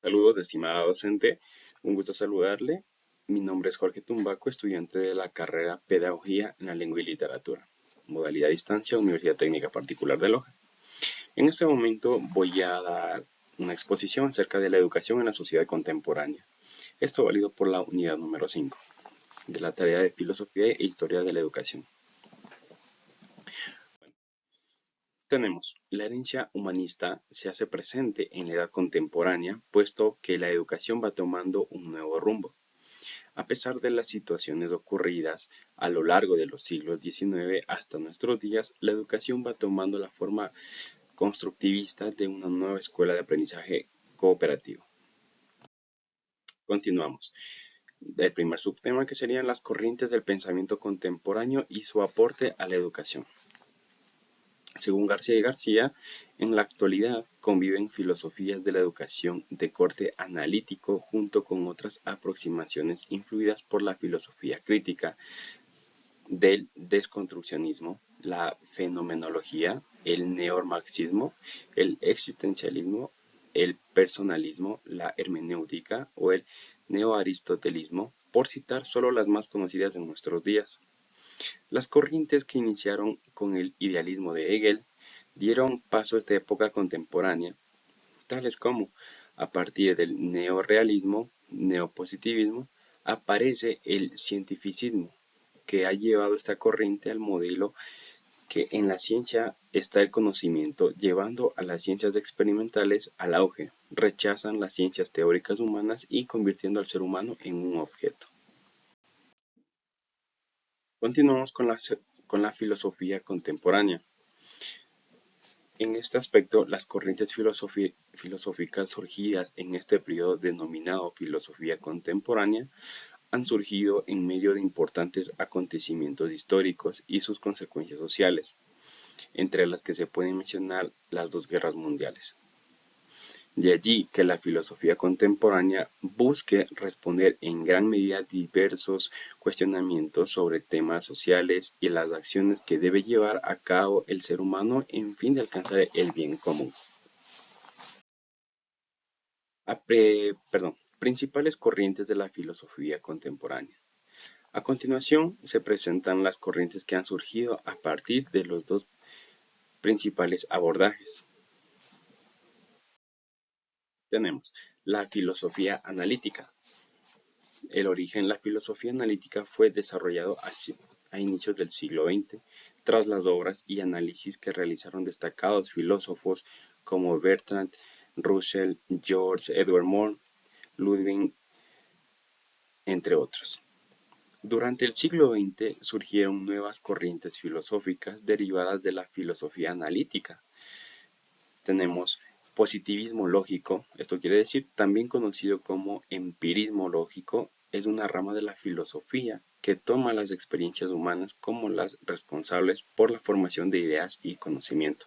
Saludos, estimada docente. Un gusto saludarle. Mi nombre es Jorge Tumbaco, estudiante de la carrera Pedagogía en la Lengua y Literatura, modalidad distancia, Universidad Técnica Particular de Loja. En este momento voy a dar una exposición acerca de la educación en la sociedad contemporánea. Esto válido por la unidad número 5 de la tarea de Filosofía e Historia de la Educación. Tenemos, la herencia humanista se hace presente en la edad contemporánea, puesto que la educación va tomando un nuevo rumbo. A pesar de las situaciones ocurridas a lo largo de los siglos XIX hasta nuestros días, la educación va tomando la forma constructivista de una nueva escuela de aprendizaje cooperativo. Continuamos. El primer subtema, que serían las corrientes del pensamiento contemporáneo y su aporte a la educación. Según García y García, en la actualidad conviven filosofías de la educación de corte analítico junto con otras aproximaciones influidas por la filosofía crítica del desconstruccionismo, la fenomenología, el neomarxismo, el existencialismo, el personalismo, la hermenéutica o el neoaristotelismo, por citar solo las más conocidas en nuestros días. Las corrientes que iniciaron con el idealismo de Hegel dieron paso a esta época contemporánea, tales como, a partir del neorrealismo, neopositivismo, aparece el cientificismo, que ha llevado esta corriente al modelo que en la ciencia está el conocimiento, llevando a las ciencias experimentales al auge, rechazan las ciencias teóricas humanas y convirtiendo al ser humano en un objeto. Continuamos con la filosofía contemporánea. En este aspecto, las corrientes filosóficas surgidas en este periodo denominado filosofía contemporánea han surgido en medio de importantes acontecimientos históricos y sus consecuencias sociales, entre las que se pueden mencionar las dos guerras mundiales. De allí que la filosofía contemporánea busque responder en gran medida diversos cuestionamientos sobre temas sociales y las acciones que debe llevar a cabo el ser humano en fin de alcanzar el bien común. Principales corrientes de la filosofía contemporánea. A continuación se presentan las corrientes que han surgido a partir de los dos principales abordajes. Tenemos la filosofía analítica. El origen, la filosofía analítica fue desarrollado a inicios del siglo XX, tras las obras y análisis que realizaron destacados filósofos como Bertrand Russell, George Edward Moore, Ludwig, entre otros. Durante el siglo XX surgieron nuevas corrientes filosóficas derivadas de la filosofía analítica. Tenemos positivismo lógico, esto quiere decir también conocido como empirismo lógico, es una rama de la filosofía que toma las experiencias humanas como las responsables por la formación de ideas y conocimiento.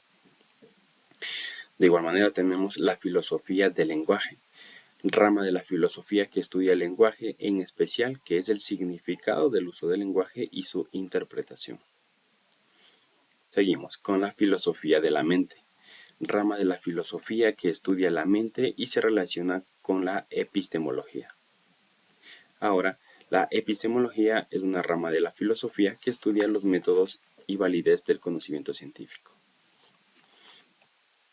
De igual manera tenemos la filosofía del lenguaje, rama de la filosofía que estudia el lenguaje, en especial que es el significado del uso del lenguaje y su interpretación. Seguimos con la filosofía de la mente, rama de la filosofía que estudia la mente y se relaciona con la epistemología. Ahora, la epistemología es una rama de la filosofía que estudia los métodos y validez del conocimiento científico.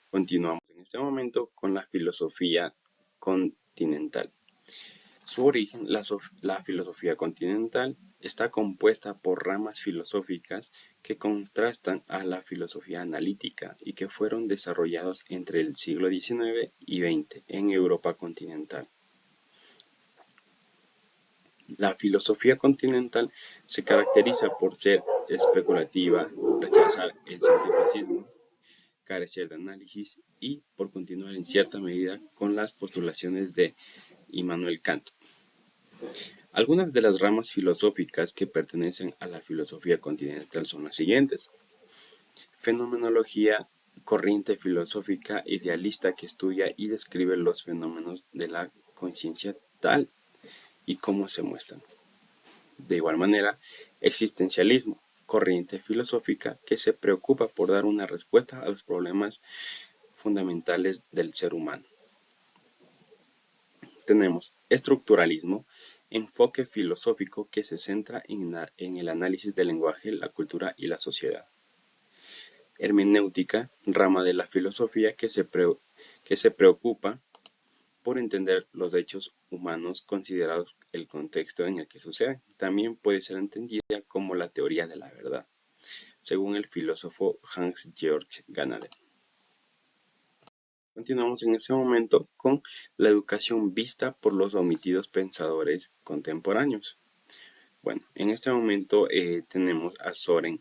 Continuamos en este momento con la filosofía continental. Su origen, la filosofía continental, está compuesta por ramas filosóficas que contrastan a la filosofía analítica y que fueron desarrollados entre el siglo XIX y XX en Europa continental. La filosofía continental se caracteriza por ser especulativa, rechazar el cientificismo, carecer de análisis y por continuar en cierta medida con las postulaciones de Immanuel Kant. Algunas de las ramas filosóficas que pertenecen a la filosofía continental son las siguientes. Fenomenología, corriente filosófica idealista que estudia y describe los fenómenos de la conciencia tal y cómo se muestran. De igual manera, existencialismo, corriente filosófica que se preocupa por dar una respuesta a los problemas fundamentales del ser humano. Tenemos estructuralismo, enfoque filosófico que se centra en el análisis del lenguaje, la cultura y la sociedad. Hermenéutica, rama de la filosofía que se preocupa por entender los hechos humanos considerados el contexto en el que suceden. También puede ser entendida como la teoría de la verdad, según el filósofo Hans-Georg Gadamer. Continuamos en este momento con la educación vista por los omitidos pensadores contemporáneos. Bueno, en este momento tenemos a Søren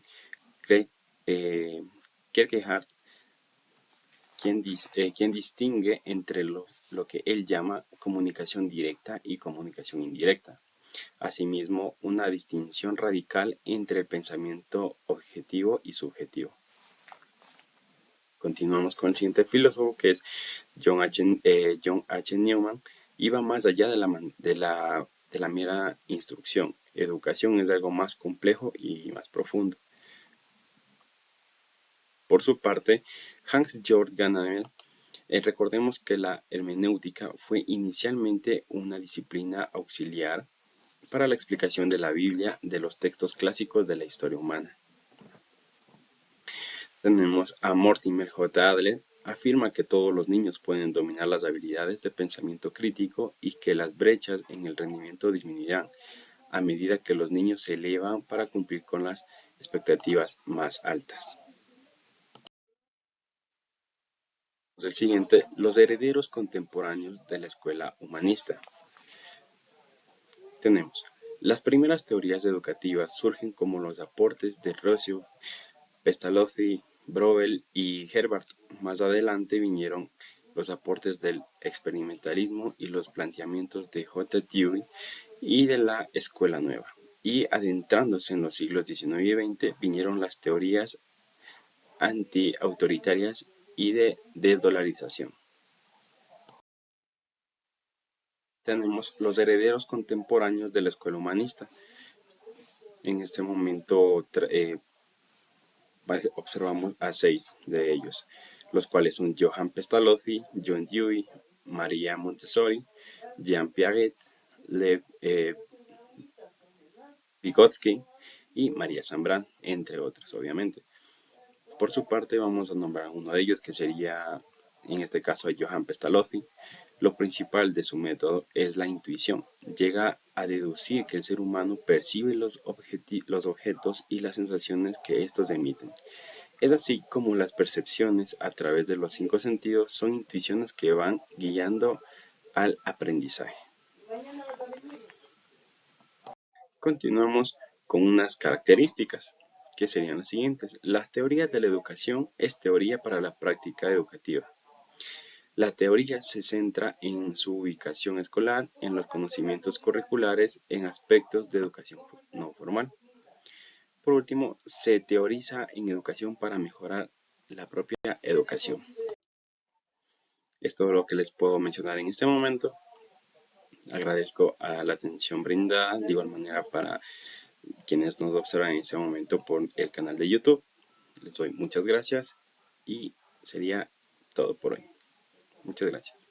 Kierkegaard, quien distingue entre lo que él llama comunicación directa y comunicación indirecta. Asimismo, una distinción radical entre el pensamiento objetivo y subjetivo. Continuamos con el siguiente filósofo, que es John H. Newman. Iba más allá de la mera instrucción. Educación es algo más complejo y más profundo. Por su parte, Hans-Georg Gadamer, recordemos que la hermenéutica fue inicialmente una disciplina auxiliar para la explicación de la Biblia, de los textos clásicos de la historia humana. Tenemos a Mortimer J. Adler, afirma que todos los niños pueden dominar las habilidades de pensamiento crítico y que las brechas en el rendimiento disminuirán a medida que los niños se elevan para cumplir con las expectativas más altas. El siguiente, los herederos contemporáneos de la escuela humanista. Tenemos, las primeras teorías educativas surgen como los aportes de Rousseau, Pestalozzi, Brovell y Herbart. Más adelante vinieron los aportes del experimentalismo y los planteamientos de J. Dewey y de la Escuela Nueva. Y adentrándose en los siglos XIX y XX vinieron las teorías anti-autoritarias y de desdolarización. Tenemos los herederos contemporáneos de la escuela humanista. En este momento observamos a 6 de ellos, los cuales son Johann Pestalozzi, John Dewey, Maria Montessori, Jean Piaget, Lev Vygotsky y María Zambrano, entre otros, obviamente. Por su parte, vamos a nombrar uno de ellos, que sería, en este caso, Johann Pestalozzi. Lo principal de su método es la intuición. Llega a deducir que el ser humano percibe los objetos y las sensaciones que estos emiten. Es así como las percepciones a través de los 5 sentidos son intuiciones que van guiando al aprendizaje. Continuamos con unas características, que serían las siguientes. Las teorías de la educación es teoría para la práctica educativa. La teoría se centra en su ubicación escolar, en los conocimientos curriculares, en aspectos de educación no formal. Por último, se teoriza en educación para mejorar la propia educación. Es todo lo que les puedo mencionar en este momento. Agradezco a la atención brindada, de igual manera para quienes nos observan en este momento por el canal de YouTube. Les doy muchas gracias y sería todo por hoy. Muchas gracias.